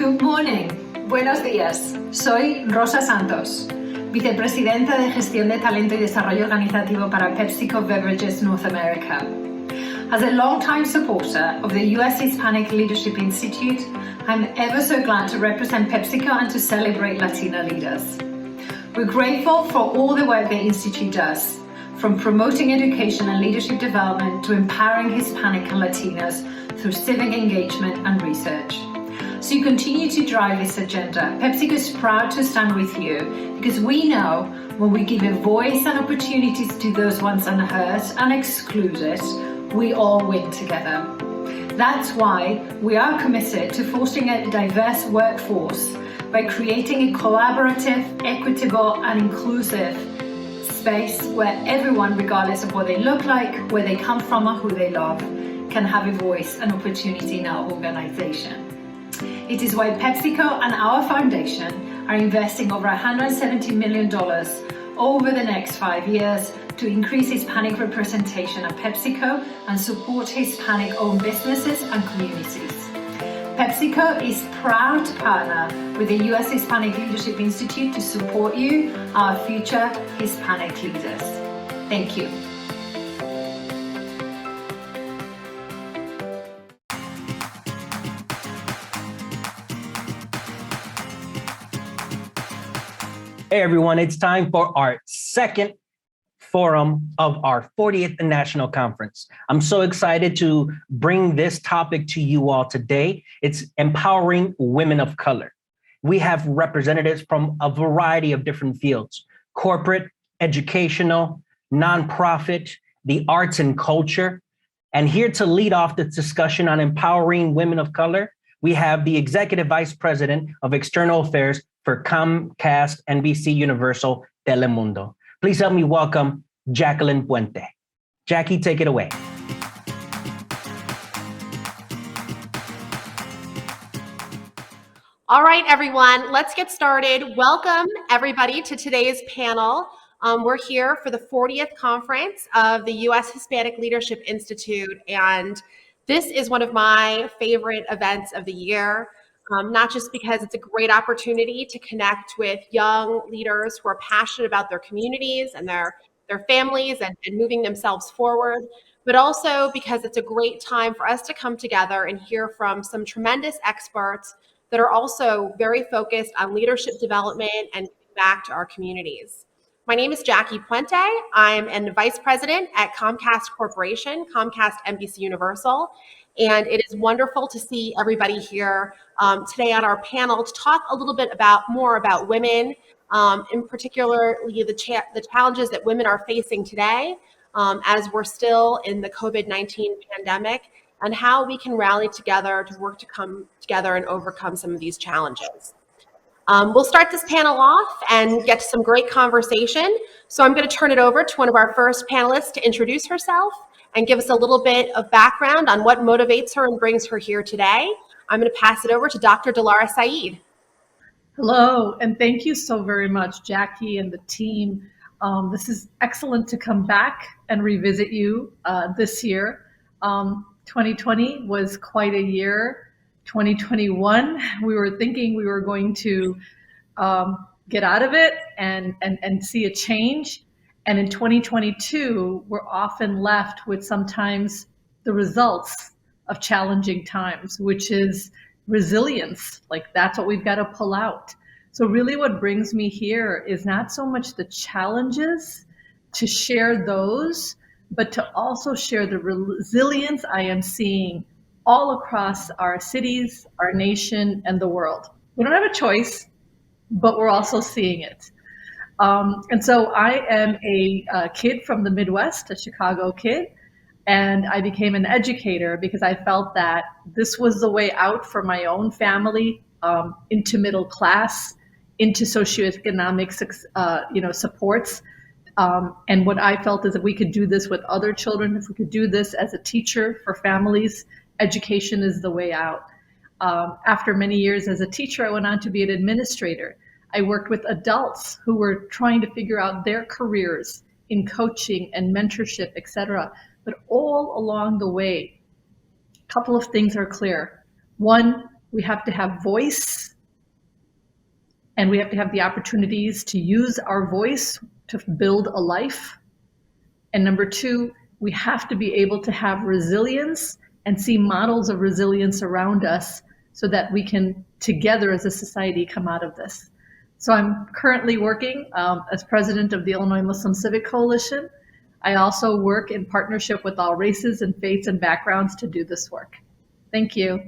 Good morning. Buenos días. Soy Rosa Santos, vicepresidenta de Gestión de Talento y Desarrollo Organizativo para PepsiCo Beverages North America. As a long-time supporter of the U.S. Hispanic Leadership Institute, I'm ever so glad to represent PepsiCo and to celebrate Latina leaders. We're grateful for all the work the Institute does, from promoting education and leadership development to empowering Hispanic and Latinos through civic engagement and research. So you continue to drive this agenda. PepsiCo is proud to stand with you because we know when we give a voice and opportunities to those once unheard and excluded, we all win together. That's why we are committed to fostering a diverse workforce by creating a collaborative, equitable, and inclusive space where everyone, regardless of what they look like, where they come from, or who they love, can have a voice and opportunity in our organization. It is why PepsiCo and our foundation are investing over $170 million over the next 5 years to increase Hispanic representation at PepsiCo and support Hispanic-owned businesses and communities. PepsiCo is proud to partner with the U.S. Hispanic Leadership Institute to support you, our future Hispanic leaders. Thank you. Hey everyone, it's time for our second forum of our 40th National Conference. I'm so excited to bring this topic to you all today. It's empowering women of color. We have representatives from a variety of different fields: corporate, educational, nonprofit, the arts and culture. And here to lead off the discussion on empowering women of color, we have the Executive Vice President of External Affairs for Comcast NBC Universal Telemundo. Please help me welcome Jacqueline Puente. Jackie, take it away. All right, everyone, let's get started. Welcome, everybody, to today's panel. We're here for the 40th conference of the U.S. Hispanic Leadership Institute, and this is one of my favorite events of the year. Not just because it's a great opportunity to connect with young leaders who are passionate about their communities and their families and moving themselves forward, but also because it's a great time for us to come together and hear from some tremendous experts that are also very focused on leadership development and giving back to our communities. My name is Jackie Puente. I'm a vice president at Comcast Corporation, Comcast NBC Universal. And it is wonderful to see everybody here today on our panel to talk a little bit more about women, in particular the challenges that women are facing today as we're still in the COVID-19 pandemic, and how we can rally together to work to come together and overcome some of these challenges. We'll start this panel off and get to some great conversation. So I'm going to turn it over to one of our first panelists to introduce herself and give us a little bit of background on what motivates her and brings her here today. I'm going to pass it over to Dr. Dilara Saeed. Hello, and thank you so very much, Jackie and the team. This is excellent to come back and revisit you this year. 2020 was quite a year. 2021, we were thinking we were going to get out of it and see a change. And in 2022, we're often left with sometimes the results of challenging times, which is resilience. Like, that's what we've got to pull out. So really what brings me here is not so much the challenges, to share those, but to also share the resilience I am seeing all across our cities, our nation, and the world. We don't have a choice, but we're also seeing it. And so I am a kid from the Midwest, a Chicago kid, and I became an educator because I felt that this was the way out for my own family, into middle class, into socioeconomic supports. And what I felt is that we could do this with other children, if we could do this as a teacher for families, education is the way out. After many years as a teacher, I went on to be an administrator. I worked with adults who were trying to figure out their careers in coaching and mentorship, etc. But all along the way, a couple of things are clear. One, we have to have voice, and we have to have the opportunities to use our voice to build a life. And number two, we have to be able to have resilience and see models of resilience around us so that we can together as a society come out of this. So I'm currently working as president of the Illinois Muslim Civic Coalition. I also work in partnership with all races and faiths and backgrounds to do this work. Thank you.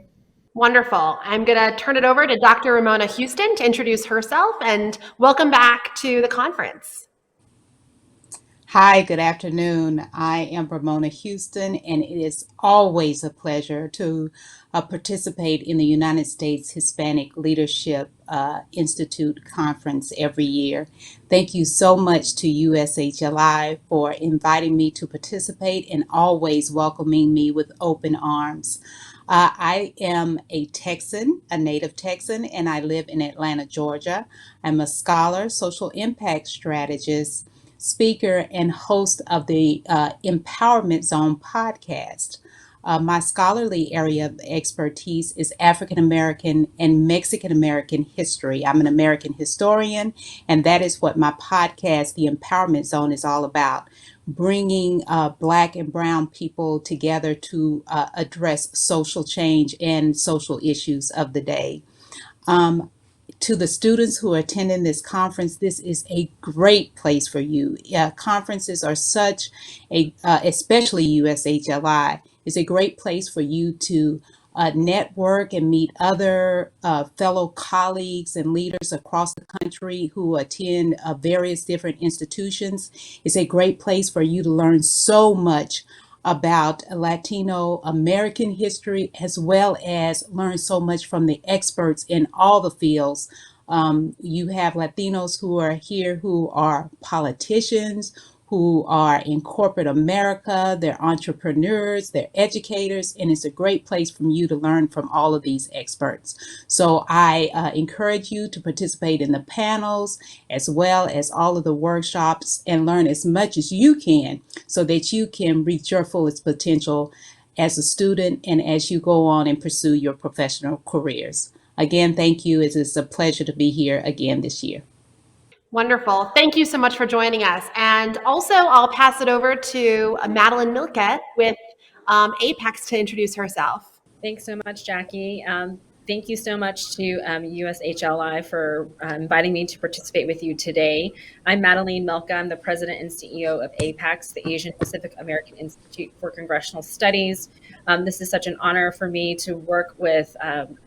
Wonderful. I'm going to turn it over to Dr. Ramona Houston to introduce herself, and welcome back to the conference. Hi, good afternoon. I am Ramona Houston, and it is always a pleasure to participate in the United States Hispanic Leadership Institute conference every year. Thank you so much to USHLI for inviting me to participate and always welcoming me with open arms. I am a Texan, a native Texan, and I live in Atlanta, Georgia. I'm a scholar, social impact strategist, speaker, and host of the Empowerment Zone podcast. My scholarly area of expertise is African American and Mexican American history. I'm an American historian, and that is what my podcast, The Empowerment Zone, is all about. Bringing Black and Brown people together to address social change and social issues of the day. To the students who are attending this conference, this is a great place for you. Conferences are such a, especially USHLI, is a great place for you to network and meet other fellow colleagues and leaders across the country who attend various different institutions. It's a great place for you to learn so much about Latino American history, as well as learn so much from the experts in all the fields. You have Latinos who are here who are politicians, who are in corporate America, they're entrepreneurs, they're educators, and it's a great place for you to learn from all of these experts. So I encourage you to participate in the panels as well as all of the workshops and learn as much as you can so that you can reach your fullest potential as a student and as you go on and pursue your professional careers. Again, thank you. It is a pleasure to be here again this year. Wonderful. Thank you so much for joining us. And also, I'll pass it over to Madeline Milke with Apex to introduce herself. Thanks so much, Jackie. Thank you so much to USHLI for inviting me to participate with you today. I'm Madeline Milke. I'm the president and CEO of APEX, the Asian Pacific American Institute for Congressional Studies. This is such an honor for me to work with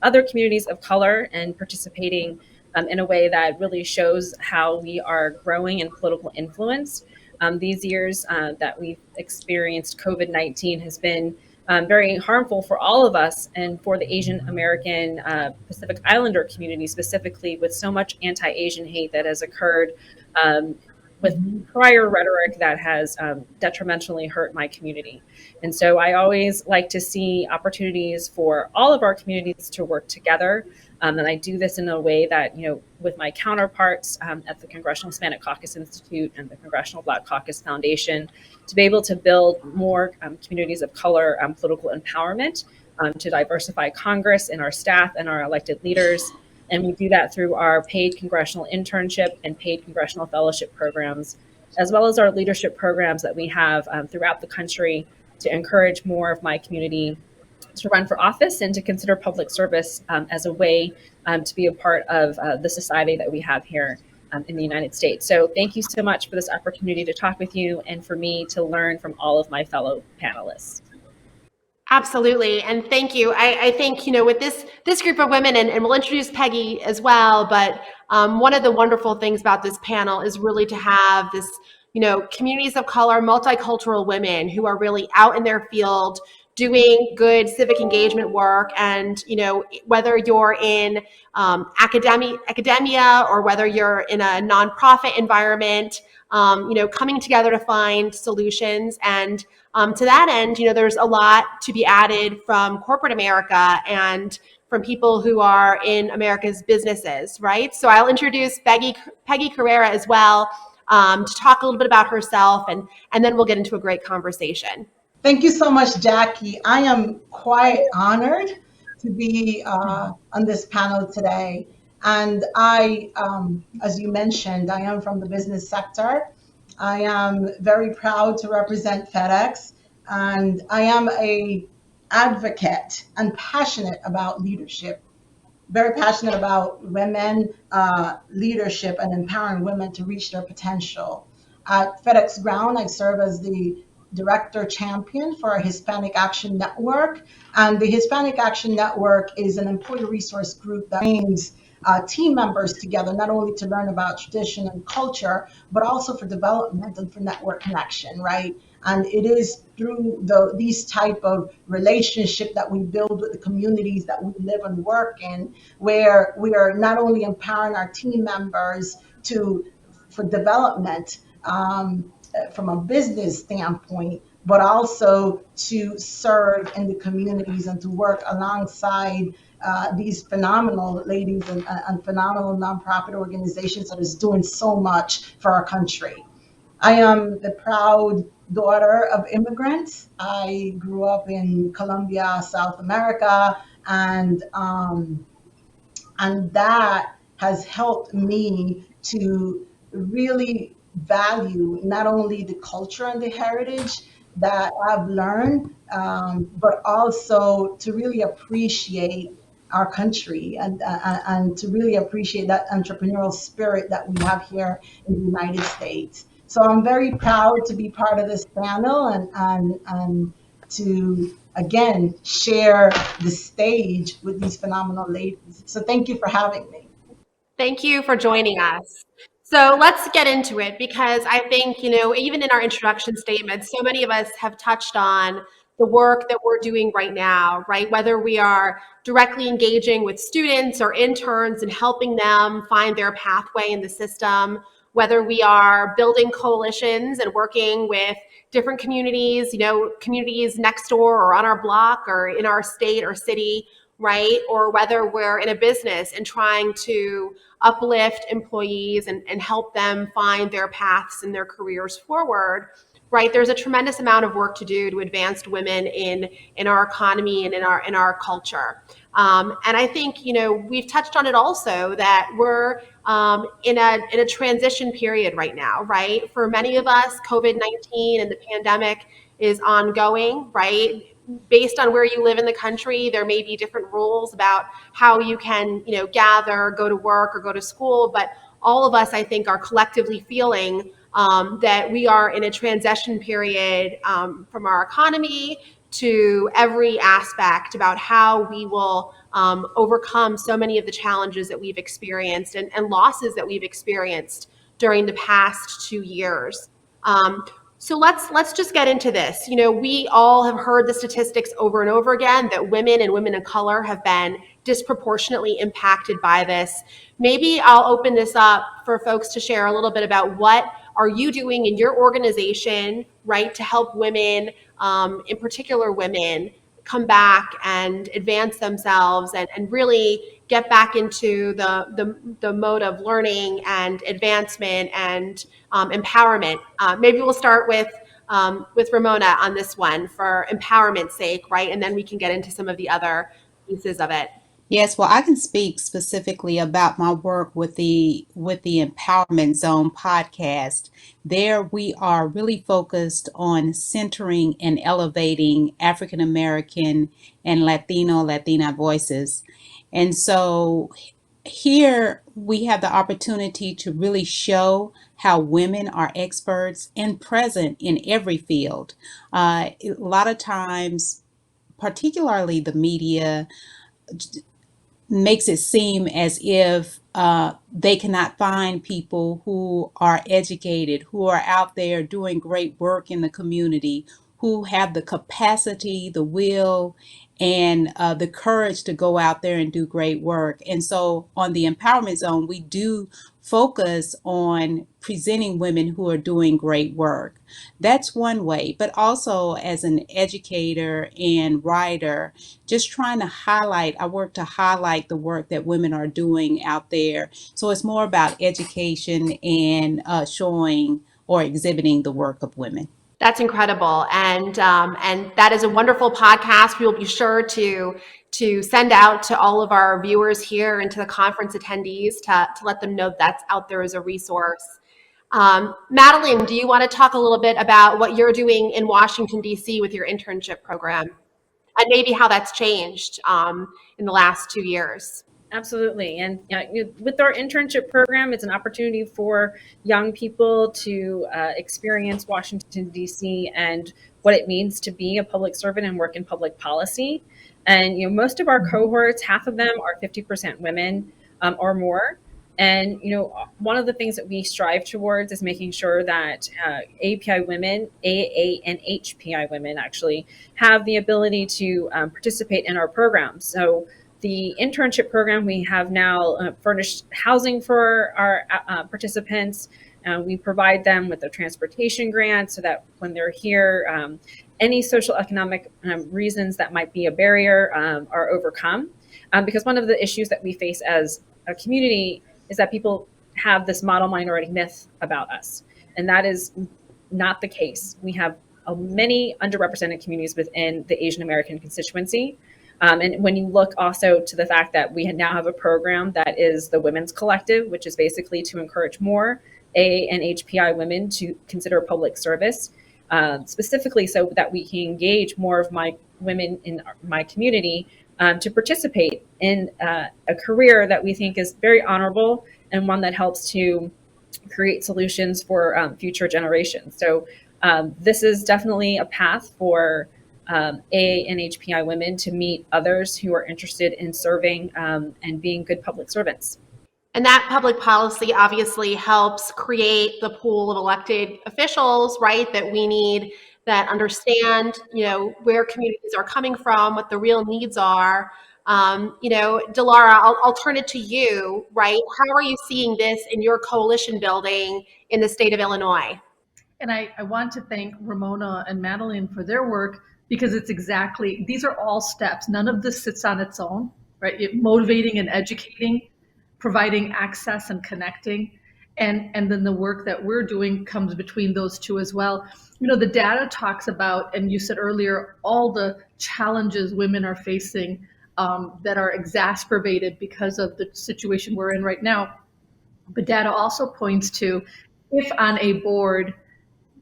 other communities of color and participating in a way that really shows how we are growing in political influence. These years that we've experienced COVID-19 has been very harmful for all of us and for the Asian American Pacific Islander community specifically, with so much anti-Asian hate that has occurred with prior rhetoric that has detrimentally hurt my community. And so I always like to see opportunities for all of our communities to work together. And I do this in a way that, with my counterparts at the Congressional Hispanic Caucus Institute and the Congressional Black Caucus Foundation, to be able to build more communities of color political empowerment, to diversify Congress and our staff and our elected leaders. And we do that through our paid congressional internship and paid congressional fellowship programs, as well as our leadership programs that we have throughout the country to encourage more of my community to run for office and to consider public service as a way to be a part of the society that we have here in the United States. So thank you so much for this opportunity to talk with you and for me to learn from all of my fellow panelists. Absolutely. And thank you. I think, with this group of women, and we'll introduce Peggy as well, but one of the wonderful things about this panel is really to have this, communities of color, multicultural women who are really out in their field doing good civic engagement work. And, whether you're in academia or whether you're in a nonprofit environment, coming together to find solutions. And to that end, there's a lot to be added from corporate America and from people who are in America's businesses, right? So I'll introduce Peggy Carrera as well to talk a little bit about herself, and then we'll get into a great conversation. Thank you so much, Jackie. I am quite honored to be on this panel today. And I, as you mentioned, I am from the business sector. I am very proud to represent FedEx, and I am a advocate and passionate about leadership, very passionate about women leadership and empowering women to reach their potential. At FedEx Ground, I serve as the director champion for our Hispanic Action Network. And the Hispanic Action Network is an employee resource group that brings team members together, not only to learn about tradition and culture, but also for development and for network connection, right? And it is through these type of relationship that we build with the communities that we live and work in, where we are not only empowering our team members for development from a business standpoint, but also to serve in the communities and to work alongside these phenomenal ladies and phenomenal nonprofit organizations that is doing so much for our country. I am the proud daughter of immigrants. I grew up in Colombia, South America, and that has helped me to really value not only the culture and the heritage that I've learned, but also to really appreciate our country and to really appreciate that entrepreneurial spirit that we have here in the United States. So I'm very proud to be part of this panel and to again share the stage with these phenomenal ladies. So thank you for having me. Thank you for joining us. So let's get into it, because I think, even in our introduction statement, so many of us have touched on the work that we're doing right now, right? Whether we are directly engaging with students or interns and helping them find their pathway in the system, whether we are building coalitions and working with different communities, communities next door or on our block or in our state or city, right? Or whether we're in a business and trying to uplift employees and help them find their paths and their careers forward, right? There's a tremendous amount of work to do to advance women in our economy and in our culture. And I think, we've touched on it also, that we're in a transition period right now, right? For many of us, COVID-19 and the pandemic is ongoing, right? Based on where you live in the country, there may be different rules about how you can, gather, go to work or go to school. But all of us, I think, are collectively feeling that we are in a transition period from our economy to every aspect about how we will overcome so many of the challenges that we've experienced and losses that we've experienced during the past 2 years. So let's just get into this. We all have heard the statistics over and over again that women and women of color have been disproportionately impacted by this. Maybe I'll open this up for folks to share a little bit about what are you doing in your organization, right, to help women, in particular women, come back and advance themselves and really get back into the mode of learning and advancement and empowerment. Maybe we'll start with Ramona on this one for empowerment's sake, right? And then we can get into some of the other pieces of it. Yes, well, I can speak specifically about my work with the Empowerment Zone podcast. There, we are really focused on centering and elevating African American and Latina voices. And so here we have the opportunity to really show how women are experts and present in every field. A lot of times, particularly the media, makes it seem as if they cannot find people who are educated, who are out there doing great work in the community, who have the capacity, the will, and the courage to go out there and do great work. And so on the Empowerment Zone, we do focus on presenting women who are doing great work. That's one way, but also as an educator and writer, just trying to I work to highlight the work that women are doing out there. So it's more about education and showing or exhibiting the work of women. That's incredible, and that is a wonderful podcast. We will be sure to send out to all of our viewers here and to the conference attendees to let them know that's out there as a resource. Madeline, do you want to talk a little bit about what you're doing in Washington, D.C. with your internship program, and maybe how that's changed in the last 2 years? Absolutely. And with our internship program, it's an opportunity for young people to experience Washington, D.C. and what it means to be a public servant and work in public policy. And most of our cohorts, half of them are 50% women or more. And one of the things that we strive towards is making sure that API women, AA and HPI women actually have the ability to participate in our programs. So the internship program, we have now furnished housing for our participants. We provide them with a transportation grant so that when they're here, any socioeconomic reasons that might be a barrier are overcome. Because one of the issues that we face as a community is that people have this model minority myth about us. And that is not the case. We have many underrepresented communities within the Asian American constituency. And when you look also to the fact that we now have a program that is the Women's Collective, which is basically to encourage more AA and HPI women to consider public service, specifically so that we can engage more of my women in my community to participate in a career that we think is very honorable and one that helps to create solutions for future generations. So this is definitely a path for AA and HPI women to meet others who are interested in serving and being good public servants. And that public policy obviously helps create the pool of elected officials, right, that we need, that understand, where communities are coming from, what the real needs are. Delara, I'll turn it to you, right? How are you seeing this in your coalition building in the state of Illinois? And I want to thank Ramona and Madeline for their work, because these are all steps. None of this sits on its own, right? Motivating and educating, providing access and connecting. And then the work that we're doing comes between those two as well. The data talks about, and you said earlier, all the challenges women are facing that are exacerbated because of the situation we're in right now. But data also points to, if on a board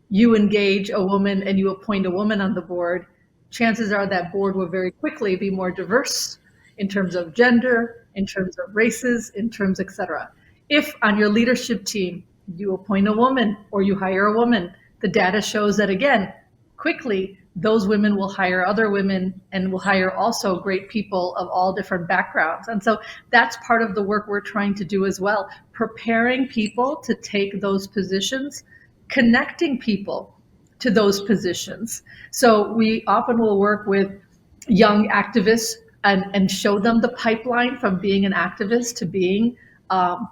you engage a woman and you appoint a woman on the board, chances are that board will very quickly be more diverse in terms of gender, in terms of races, in terms, et cetera. If on your leadership team you appoint a woman or you hire a woman, the data shows that, again, quickly those women will hire other women and will hire also great people of all different backgrounds. And so that's part of the work we're trying to do as well, preparing people to take those positions, connecting people to those positions. So we often will work with young activists and show them the pipeline from being an activist to being an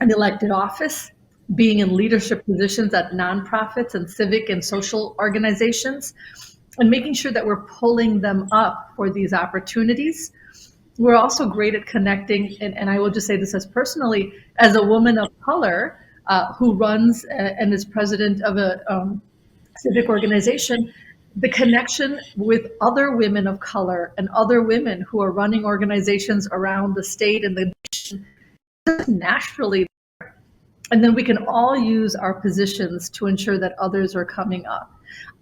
elected office, being in leadership positions at nonprofits and civic and social organizations, and making sure that we're pulling them up for these opportunities. We're also great at connecting, and I will just say this as personally, as a woman of color who runs and is president of a civic organization, the connection with other women of color and other women who are running organizations around the state and the nation naturally. And then we can all use our positions to ensure that others are coming up.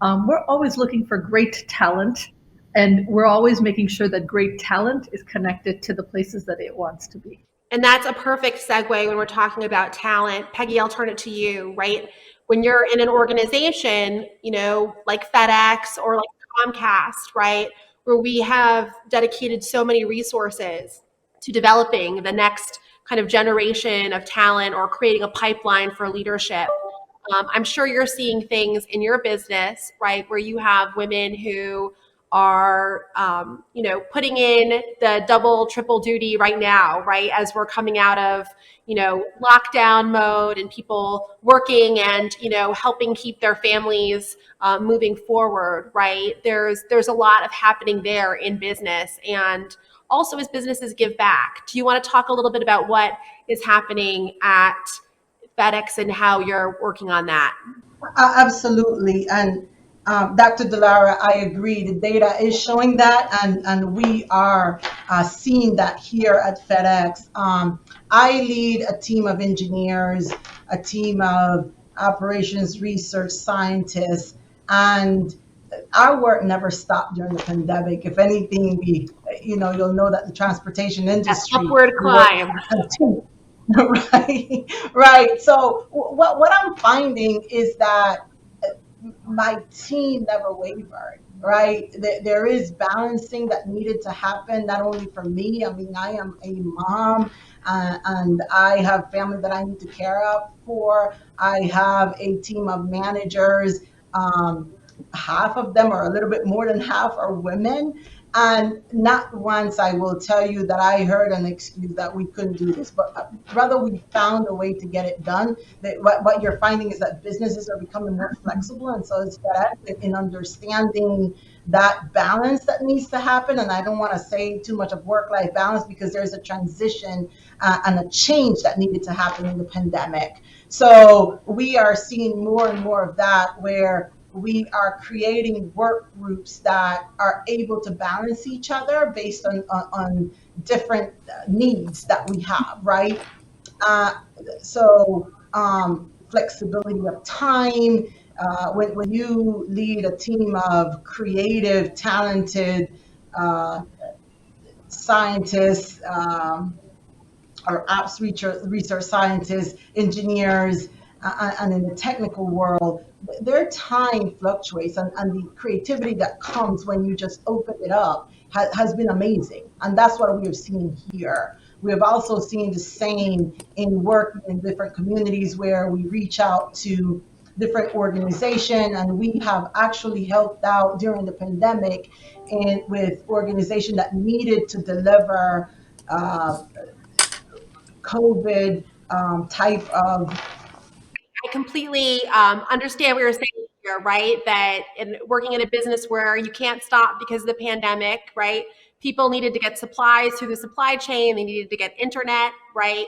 We're always looking for great talent, and we're always making sure that great talent is connected to the places that it wants to be. And that's a perfect segue when we're talking about talent. Peggy, I'll turn it to you, right? When you're in an organization, like FedEx or like Comcast, right, where we have dedicated so many resources to developing the next kind of generation of talent or creating a pipeline for leadership. I'm sure you're seeing things in your business, right, where you have women who are, putting in the double, triple duty right now, right, as we're coming out of, lockdown mode and people working and, helping keep their families moving forward, right? There's a lot of happening there in business, and also as businesses give back. Do you want to talk a little bit about what is happening at FedEx and how you're working on that? Absolutely. And Dr. Delara, I agree. The data is showing that, and we are seeing that here at FedEx. I lead a team of engineers, a team of operations research scientists, and our work never stopped during the pandemic. If anything, you'll know that the transportation That industry, upward the work climb. continued. Right, right. So what I'm finding is that my team never wavered, right? There is balancing that needed to happen, not only for me. I mean, I am a mom, and I have family that I need to care for. I have a team of managers. Half of them, or a little bit more than half, are women. And not once, I will tell you, that I heard an excuse that we couldn't do this, but rather we found a way to get it done. That what you're finding is that businesses are becoming more flexible, and so it's that in understanding that balance that needs to happen. And I don't want to say too much of work-life balance, because there's a transition and a change that needed to happen in the pandemic. So we are seeing more and more of that, where we are creating work groups that are able to balance each other based on different needs that we have, right? Uh, so flexibility of time. When you lead a team of creative, talented uh, scientists, or ops research scientists, engineers, and in the technical world, their time fluctuates, and the creativity that comes when you just open it up has been amazing. And that's what we have seen here. We have also seen the same in working in different communities, where we reach out to different organizations, and we have actually helped out during the pandemic and with organizations that needed to deliver uh, COVID type of. I completely understand what you're saying here, right? That in working in a business where you can't stop because of the pandemic, right? People needed to get supplies through the supply chain. They needed to get internet, right?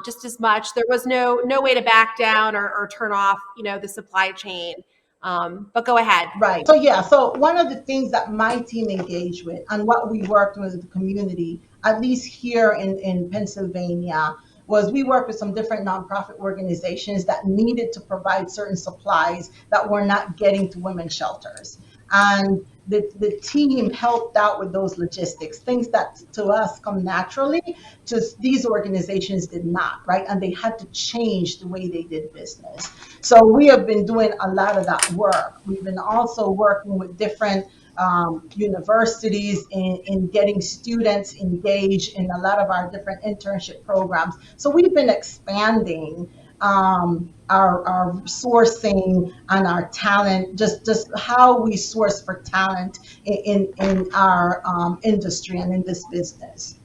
Just as much. There was no way to back down or turn off, the supply chain. But go ahead. Right. So yeah, so one of the things that my team engaged with, and what we worked with the community, at least here in Pennsylvania, was we worked with some different nonprofit organizations that needed to provide certain supplies that were not getting to women's shelters. And the team helped out with those logistics, things that to us come naturally, to these organizations did not, right? And they had to change the way they did business. So we have been doing a lot of that work. We've been also working with different universities in getting students engaged in a lot of our different internship programs. So we've been expanding our sourcing and our talent, just how we source for talent in our industry and in this business.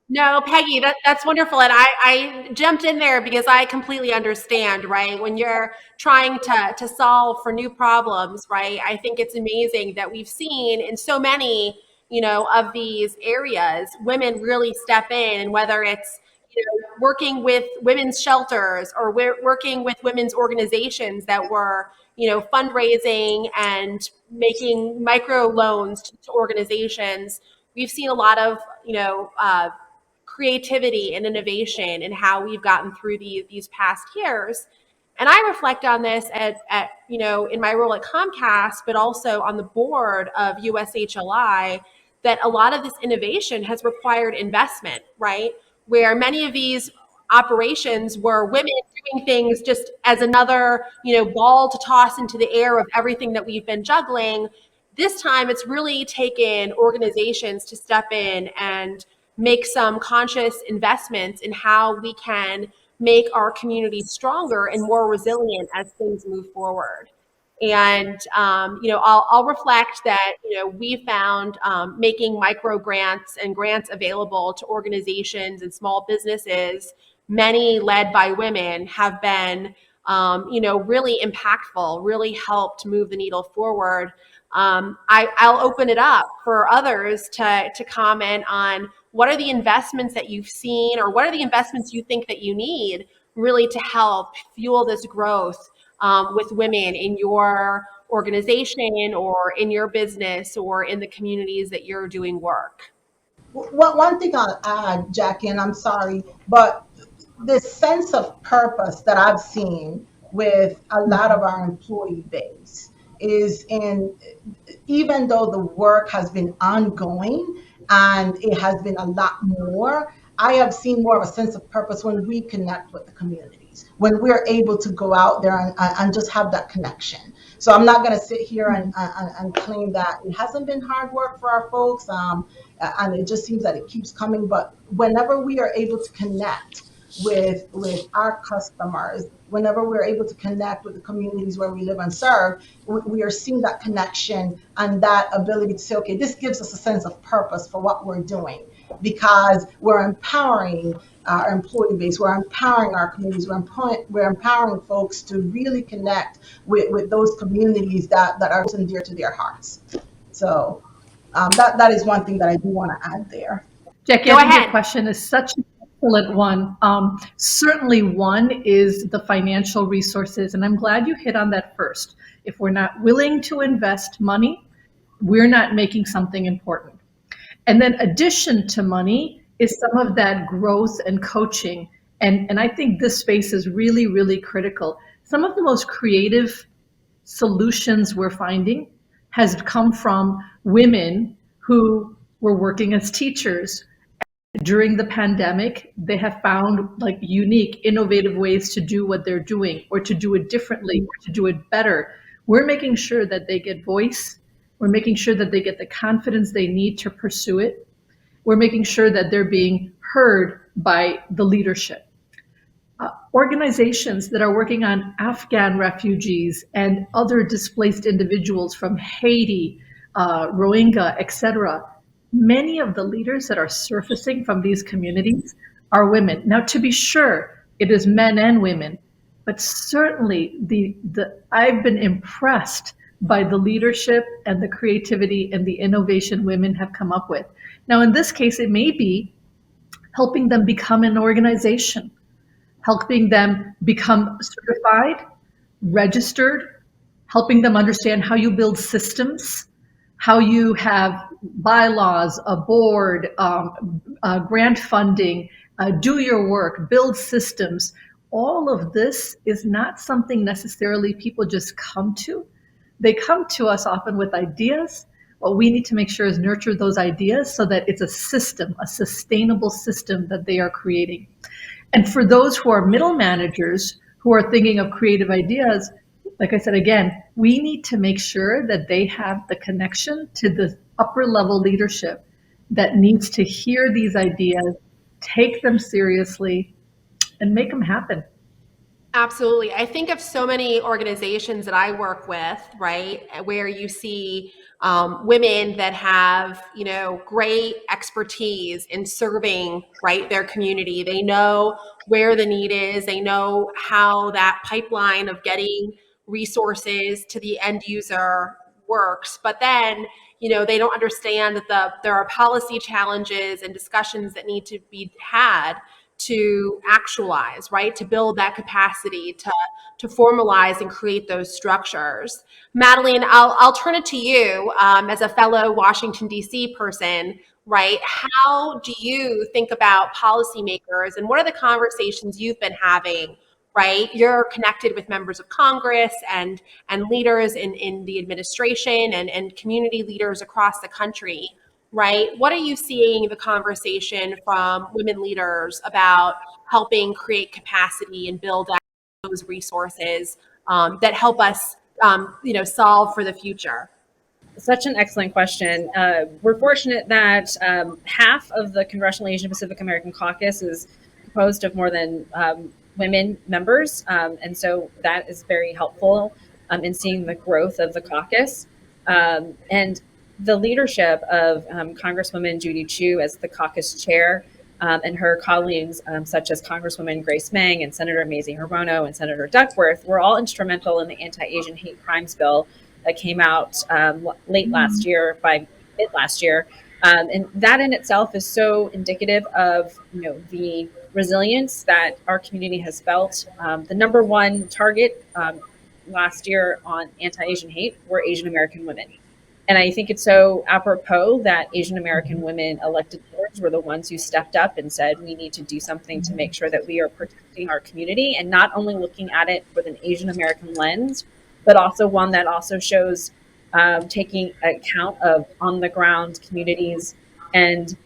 No, Peggy, that's wonderful. And I jumped in there because I completely understand, right? When you're trying to solve for new problems, right? I think it's amazing that we've seen in so many, of these areas, women really step in, and whether it's, working with women's shelters, or we're working with women's organizations that were, fundraising and making micro loans to organizations. We've seen a lot of, creativity and innovation and how we've gotten through these past years. And I reflect on this at in my role at Comcast, but also on the board of USHLI, that a lot of this innovation has required investment, right? Where many of these operations were women doing things just as another, ball to toss into the air of everything that we've been juggling. This time it's really taken organizations to step in and make some conscious investments in how we can make our communities stronger and more resilient as things move forward. And I'll reflect that we found making micro grants and grants available to organizations and small businesses, many led by women, have been really impactful, really helped move the needle forward. I'll open it up for others to comment on what are the investments that you've seen, or what are the investments you think that you need really to help fuel this growth with women in your organization or in your business or in the communities that you're doing work? One thing I'll add, Jackie, and I'm sorry, but this sense of purpose that I've seen with a lot of our employee base is in, even though the work has been ongoing and it has been a lot more, I have seen more of a sense of purpose when we connect with the communities, when we're able to go out there and just have that connection. So I'm not going to sit here and claim that it hasn't been hard work for our folks, and it just seems that it keeps coming. But whenever we are able to connect with our customers, whenever we're able to connect with the communities where we live and serve, we are seeing that connection and that ability to say, okay, this gives us a sense of purpose for what we're doing, because we're empowering our employee base, we're empowering our communities, we're empowering folks to really connect with those communities that are so dear to their hearts. So that is one thing that I do want to add there. Jackie, Go I think ahead. your question is such an excellent one. Certainly one is the financial resources, and I'm glad you hit on that first. If we're not willing to invest money, we're not making something important. And then addition to money is some of that growth and coaching. And I think this space is really, really critical. Some of the most creative solutions we're finding has come from women who were working as teachers. During the pandemic, they have found like unique, innovative ways to do what they're doing, or to do it differently, or to do it better. We're making sure that they get voice. We're making sure that they get the confidence they need to pursue it. We're making sure that they're being heard by the leadership. Organizations that are working on Afghan refugees and other displaced individuals from Haiti, Rohingya, etc. Many of the leaders that are surfacing from these communities are women. Now, to be sure, it is men and women, but certainly I've been impressed by the leadership and the creativity and the innovation women have come up with. Now, in this case, it may be helping them become an organization, helping them become certified, registered, helping them understand how you build systems, how you have bylaws, a board, grant funding, do your work, build systems. All of this is not something necessarily people just come to. They come to us often with ideas. What we need to make sure is nurture those ideas so that it's a system, a sustainable system that they are creating. And for those who are middle managers who are thinking of creative ideas, like I said, again, we need to make sure that they have the connection to the upper level leadership that needs to hear these ideas, take them seriously, and make them happen. Absolutely. I think of so many organizations that I work with, right, where you see women that have, great expertise in serving, right, their community. They know where the need is. They know how that pipeline of getting resources to the end user works. But then, they don't understand that there are policy challenges and discussions that need to be had to actualize, right? To build that capacity, to formalize and create those structures. Madeline, I'll turn it to you as a fellow Washington, D.C. person, right? How do you think about policymakers, and what are the conversations you've been having, right? You're connected with members of Congress and leaders in the administration and community leaders across the country. Right? What are you seeing the conversation from women leaders about helping create capacity and build out those resources that help us, solve for the future? Such an excellent question. We're fortunate that half of the Congressional Asian Pacific American Caucus is composed of more than women members. And so that is very helpful in seeing the growth of the caucus. And the leadership of Congresswoman Judy Chu as the caucus chair and her colleagues, such as Congresswoman Grace Meng and Senator Mazie Hirono and Senator Duckworth, were all instrumental in the anti-Asian hate crimes bill that came out late last year, by mid last year. And that in itself is so indicative of the resilience that our community has felt. The number one target last year on anti-Asian hate were Asian American women. And I think it's so apropos that Asian American women elected leaders were the ones who stepped up and said, we need to do something to make sure that we are protecting our community, and not only looking at it with an Asian American lens, but also one that also shows taking account of on the ground communities and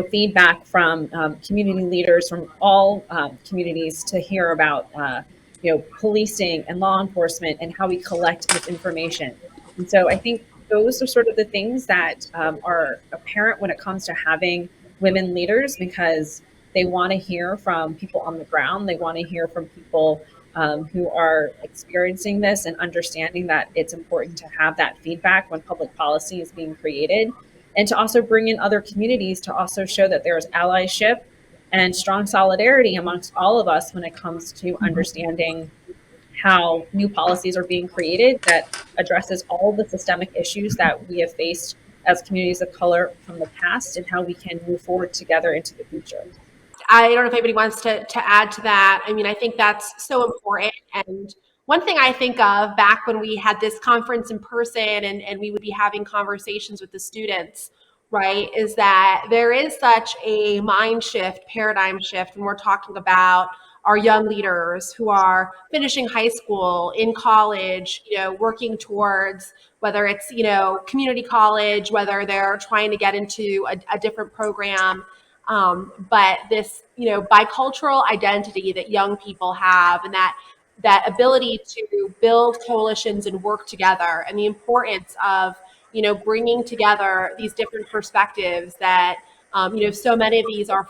feedback from community leaders from all communities to hear about policing and law enforcement and how we collect this information. And so I think those are sort of the things that are apparent when it comes to having women leaders, because they want to hear from people on the ground. They want to hear from people who are experiencing this and understanding that it's important to have that feedback when public policy is being created, and to also bring in other communities to also show that there's allyship and strong solidarity amongst all of us when it comes to understanding how new policies are being created that addresses all the systemic issues that we have faced as communities of color from the past, and how we can move forward together into the future. I don't know if anybody wants to add to that. I mean, I think that's so important. And one thing I think of back when we had this conference in person and we would be having conversations with the students, right, is that there is such a mind shift, paradigm shift when we're talking about our young leaders who are finishing high school, in college, working towards whether it's, community college, whether they're trying to get into a different program. But this, bicultural identity that young people have, and that ability to build coalitions and work together, and the importance of, bringing together these different perspectives that, so many of these are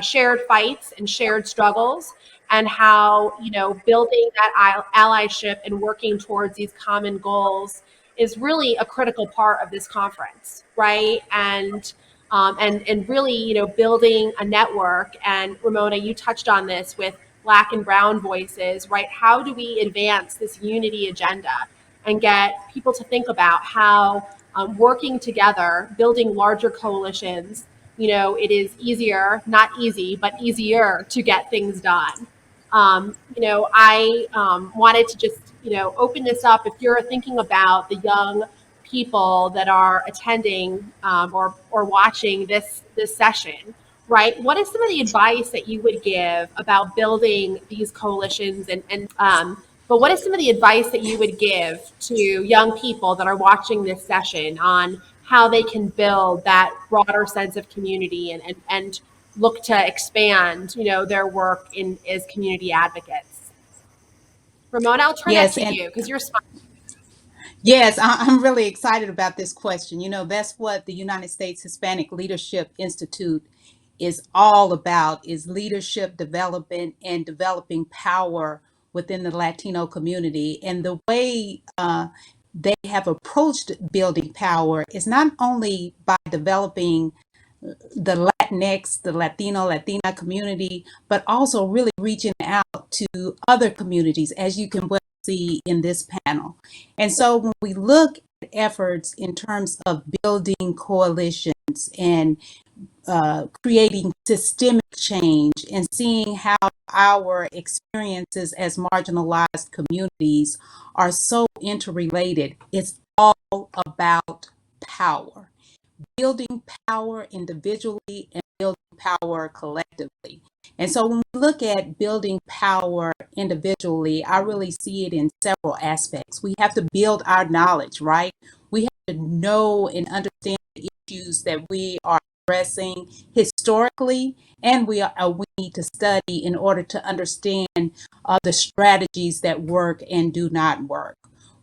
shared fights and shared struggles, and how, building that allyship and working towards these common goals is really a critical part of this conference, right? And really, building a network. And Ramona, you touched on this with Black and Brown voices, right? How do we advance this unity agenda and get people to think about how working together, building larger coalitions, it is easier, not easy, but easier to get things done. I wanted to just, open this up. If you're thinking about the young people that are attending or watching this session, right? What is some of the advice that you would give about building these coalitions but what is some of the advice that you would give to young people that are watching this session on how they can build that broader sense of community and look to expand, their work as community advocates? Ramona, I'll turn that Yes, to and you because you're smart. yes, I'm really excited about this question. That's what the United States Hispanic Leadership Institute is all about, is leadership development and developing power within the Latino community. And the way they have approached building power is not only by developing the Latinx, the Latino, Latina community, but also really reaching out to other communities, as you can well see in this panel. And so when we look at efforts in terms of building coalitions and creating systemic change and seeing how our experiences as marginalized communities are so interrelated, it's all about power. Building power individually and building power collectively. And so when we look at building power individually, I really see it in several aspects. We have to build our knowledge, right? We have to know and understand the issues that we are addressing historically, and we need to study in order to understand the strategies that work and do not work.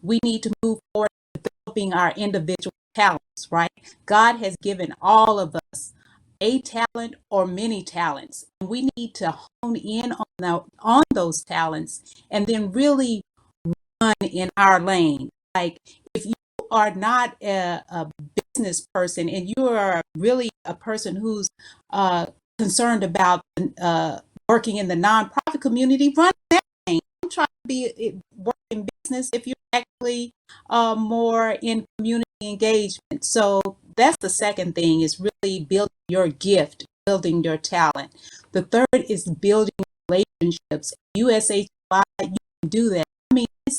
We need to move forward developing our individual talents, right? God has given all of us a talent or many talents. We need to hone in on those talents and then really run in our lane. Like, if you are not a business person and you are really a person who's concerned about working in the nonprofit community, run that lane. Don't try to work in business if you're actually more in community engagement. So that's the second thing, is really building your gift, building your talent. The third is building relationships. USHLI, you can do that. I mean, it's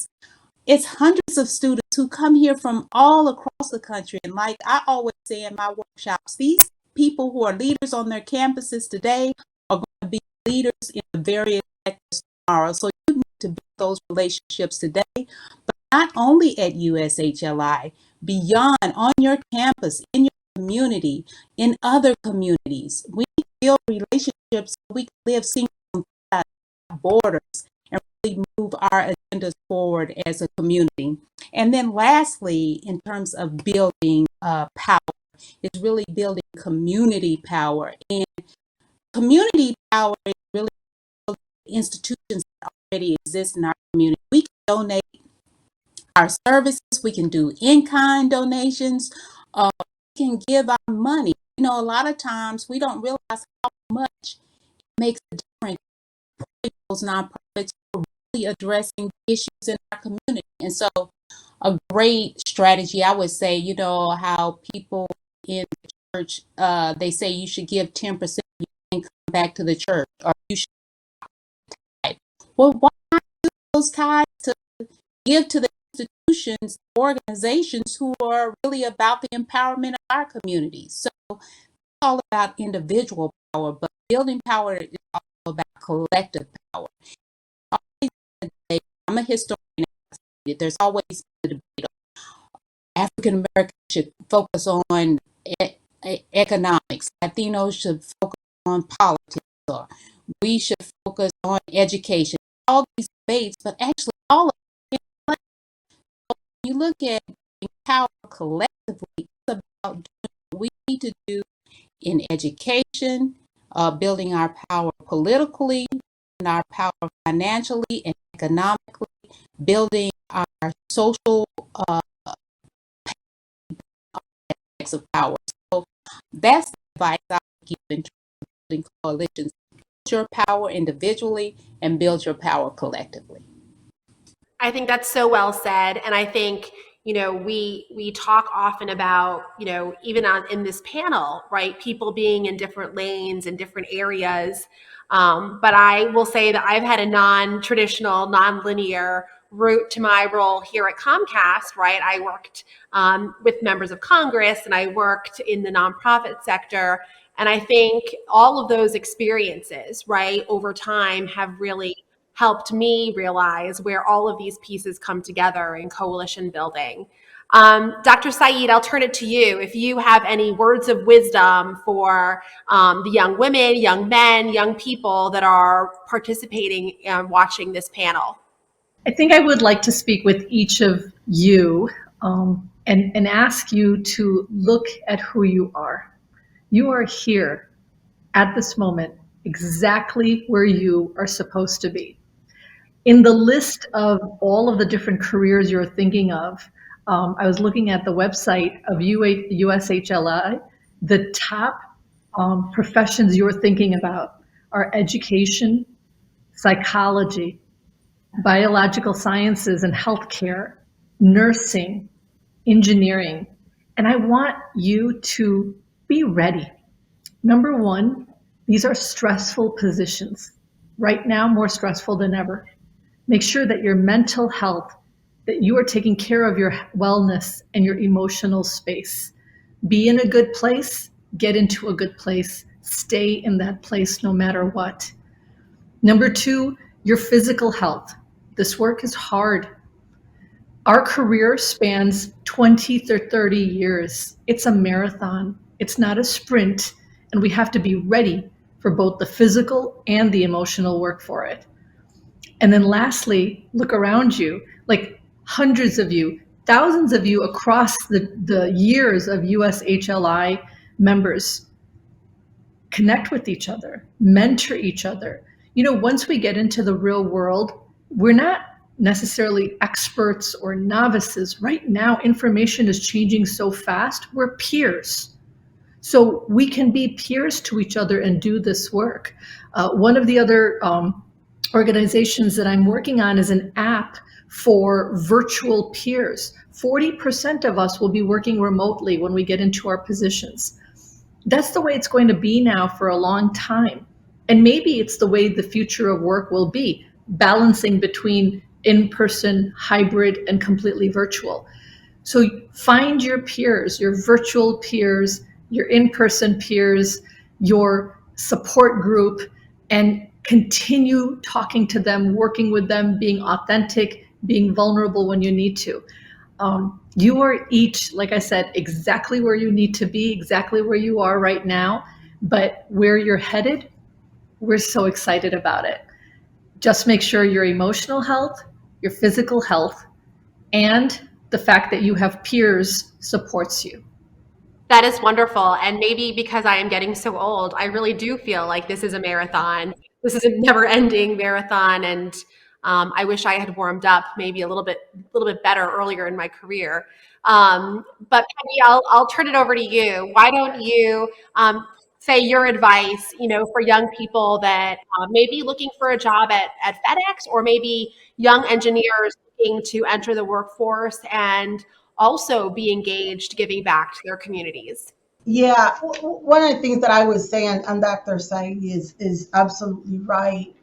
it's hundreds of students who come here from all across the country. And like I always say in my workshops, these people who are leaders on their campuses today are going to be leaders in the various sectors tomorrow. So you need to build those relationships today, but not only at USHLI, beyond, on your campus, in your community, in other communities. We need to build relationships so we can live single borders and really move our agendas forward as a community. And then lastly, in terms of building power, is really building community power. And community power is really institutions that already exist in our community. We can donate our services, we can do in-kind donations, we can give our money. You know, a lot of times we don't realize how much it makes a difference for those nonprofits who are really addressing issues in our community. And so a great strategy, I would say, you know, how people in the church, they say you should give 10% of your income back to the church, or you should tithe. Well, why not use those tithes to give to the institutions, organizations who are really about the empowerment of our communities? So it's all about individual power, but building power is also about collective power. I'm a historian. There's always a debate. African Americans should focus on economics. Latinos should focus on politics. Or we should focus on education. All these debates, but actually all of it. When you look at power collectively, it's about doing what we need to do in education, building our power politically, and our power financially and economically, building our social aspects of power. So that's the advice I would give in terms of building coalitions. Build your power individually and build your power collectively. I think that's so well said. And I think, you know, we talk often about, you know, even in this panel, right, people being in different lanes and different areas. But I will say that I've had a non-traditional, non-linear route to my role here at Comcast, right? I worked with members of Congress and I worked in the nonprofit sector. And I think all of those experiences, right, over time have really helped me realize where all of these pieces come together in coalition building. Dr. Saeed, I'll turn it to you. If you have any words of wisdom for the young women, young men, young people that are participating and watching this panel. I think I would like to speak with each of you and ask you to look at who you are. You are here at this moment exactly where you are supposed to be. In the list of all of the different careers you're thinking of, I was looking at the website of USHLI. The top professions you're thinking about are education, psychology, biological sciences and healthcare, nursing, engineering. And I want you to be ready. Number one, these are stressful positions. Right now, more stressful than ever. Make sure that your mental health, that you are taking care of your wellness and your emotional space. Be in a good place, get into a good place, stay in that place no matter what. Number two, your physical health. This work is hard. Our career spans 20 to 30 years. It's a marathon. It's not a sprint, and we have to be ready for both the physical and the emotional work for it. And then lastly, look around you, like hundreds of you, thousands of you across the years of USHLI members. Connect with each other, mentor each other. You know, once we get into the real world, we're not necessarily experts or novices. Right now, information is changing so fast, we're peers. So we can be peers to each other and do this work. One of the other organizations that I'm working on is an app for virtual peers. 40% of us will be working remotely when we get into our positions. That's the way it's going to be now for a long time. And maybe it's the way the future of work will be, balancing between in-person, hybrid, and completely virtual. So find your peers, your virtual peers, your in-person peers, your support group, and continue talking to them, working with them, being authentic, being vulnerable when you need to. You are each, like I said, exactly where you need to be, exactly where you are right now, but where you're headed, we're so excited about it. Just make sure your emotional health, your physical health, and the fact that you have peers supports you. That is wonderful. And maybe because I am getting so old, I really do feel like this is a marathon. This is a never ending marathon. And I wish I had warmed up maybe a little bit better earlier in my career. But Peggy, I'll turn it over to you. Why don't you say your advice, for young people that may be looking for a job at FedEx, or maybe young engineers looking to enter the workforce and also be engaged giving back to their communities? Yeah, one of the things that I would say, and Dr. Saeed is absolutely right.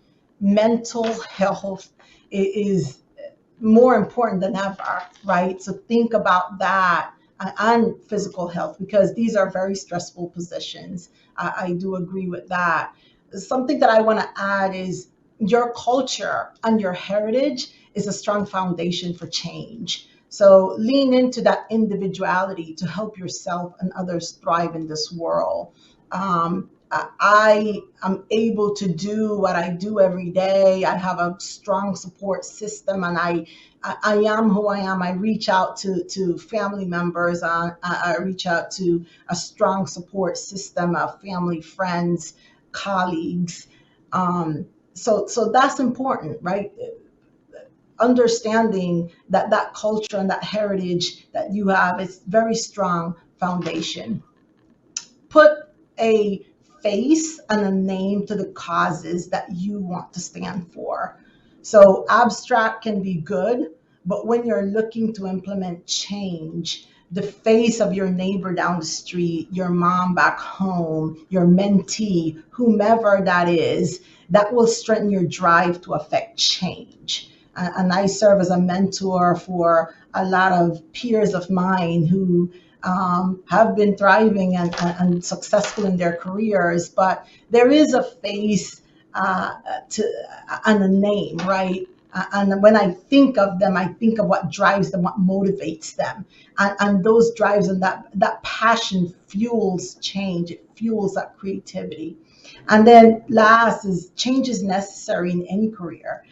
Mental health is more important than ever, right? So think about that, and physical health, because these are very stressful positions. I do agree with that. Something that I want to add is your culture and your heritage is a strong foundation for change. So lean into that individuality to help yourself and others thrive in this world. I am able to do what I do every day. I have a strong support system, and I am who I am. I reach out to family members. I reach out to a strong support system of family, friends, colleagues. So that's important, right? Understanding that culture and that heritage that you have is very strong foundation. Put a face and a name to the causes that you want to stand for. So abstract can be good, but when you're looking to implement change, the face of your neighbor down the street, your mom back home, your mentee, whomever that is, that will strengthen your drive to affect change. And I serve as a mentor for a lot of peers of mine who have been thriving and successful in their careers, but there is a face and a name, right? And when I think of them, I think of what drives them, what motivates them. And those drives and that passion fuels change. It fuels that creativity. And then last is change is necessary in any career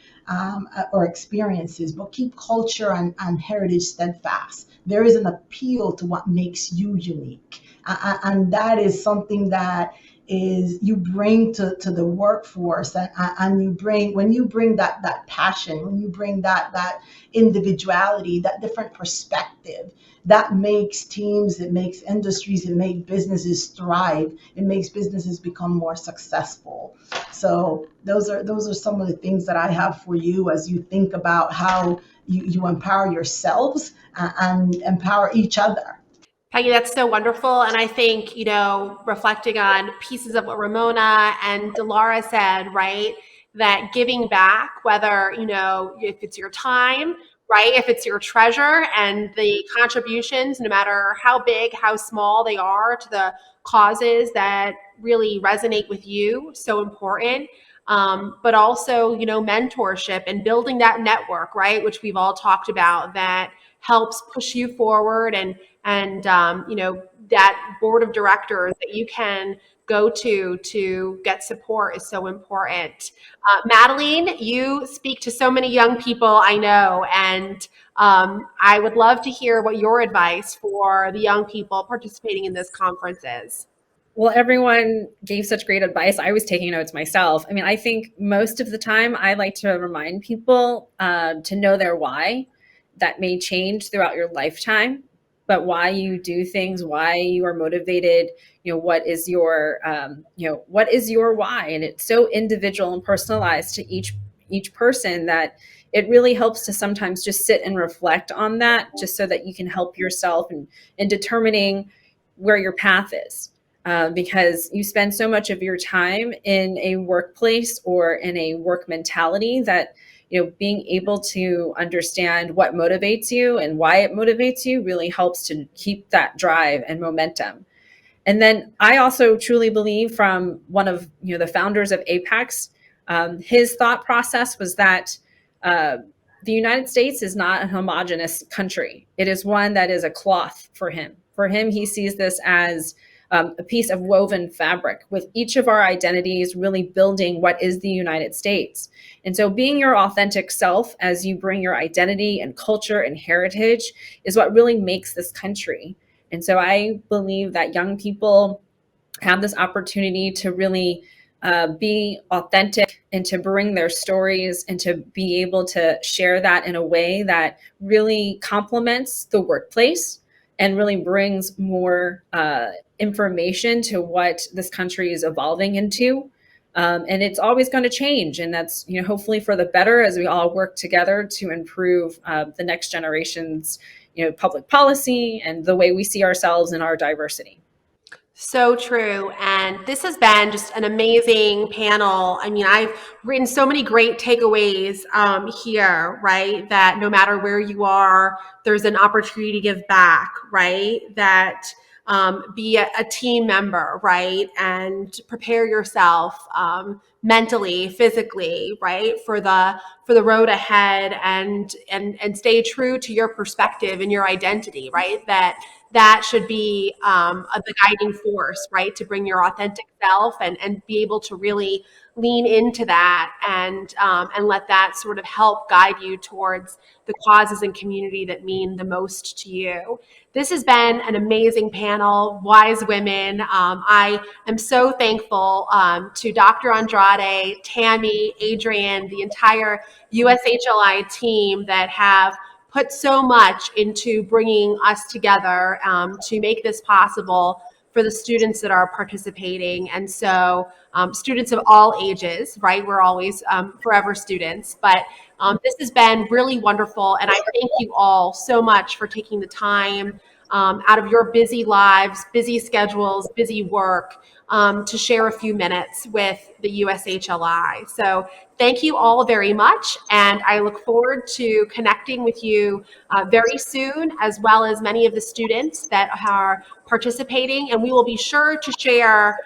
or experiences, but keep culture and heritage steadfast. There is an appeal to what makes you unique. And that is something that is you bring to the workforce, and you bring, when you bring that passion, when you bring that individuality, that different perspective, that makes teams, it makes industries, it makes businesses thrive, it makes businesses become more successful. So those are some of the things that I have for you as you think about how you empower yourselves and empower each other. Peggy, that's so wonderful. And I think, reflecting on pieces of what Ramona and Delara said, right, that giving back, whether, if it's your time, right, if it's your treasure, and the contributions, no matter how big, how small they are, to the causes that really resonate with you, so important. But also, mentorship and building that network, right, which we've all talked about, that helps push you forward, and that board of directors that you can go to get support is so important. Madeline, you speak to so many young people, I know, and I would love to hear what your advice for the young people participating in this conference is. Well, everyone gave such great advice. I was taking notes myself. I mean, I think most of the time I like to remind people to know their why. That may change throughout your lifetime, but why you do things, why you are motivated, what is your, what is your why? And it's so individual and personalized to each person that it really helps to sometimes just sit and reflect on that, just so that you can help yourself in determining where your path is. Because you spend so much of your time in a workplace or in a work mentality that being able to understand what motivates you and why it motivates you really helps to keep that drive and momentum. And then I also truly believe, from one of the founders of APACS, his thought process was that the United States is not a homogenous country. It is one that is a cloth for him. For him, he sees this as a piece of woven fabric, with each of our identities really building what is the United States. And so being your authentic self as you bring your identity and culture and heritage is what really makes this country. And so I believe that young people have this opportunity to really be authentic and to bring their stories and to be able to share that in a way that really complements the workplace and really brings more information to what this country is evolving into. And it's always going to change. And that's, hopefully for the better as we all work together to improve the next generation's, public policy and the way we see ourselves and our diversity. So true. And this has been just an amazing panel. I mean, I've written so many great takeaways here, right? That no matter where you are, there's an opportunity to give back, right? That be a team member, right? And prepare yourself mentally, physically, right? For the road ahead, and stay true to your perspective and your identity, right? That should be the guiding force, right? To bring your authentic self and be able to really lean into that and let that sort of help guide you towards the causes and community that mean the most to you. This has been an amazing panel, wise women. I am so thankful to Dr. Andrade, Tammy, Adrian, the entire USHLI team that have put so much into bringing us together to make this possible for the students that are participating. And so students of all ages, right? We're always forever students, but this has been really wonderful. And I thank you all so much for taking the time out of your busy lives, busy schedules, busy work to share a few minutes with the USHLI. So thank you all very much. And I look forward to connecting with you very soon, as well as many of the students that are participating. And we will be sure to share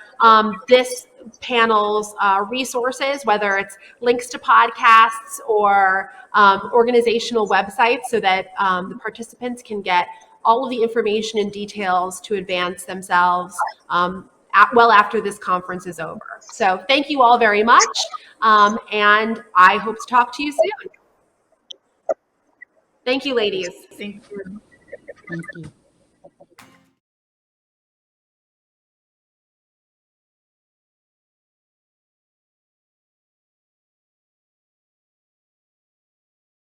this panel's resources, whether it's links to podcasts or organizational websites, so that the participants can get all of the information and details to advance themselves well after this conference is over. So thank you all very much, and I hope to talk to you soon. Thank you, ladies. Thank you. Thank you.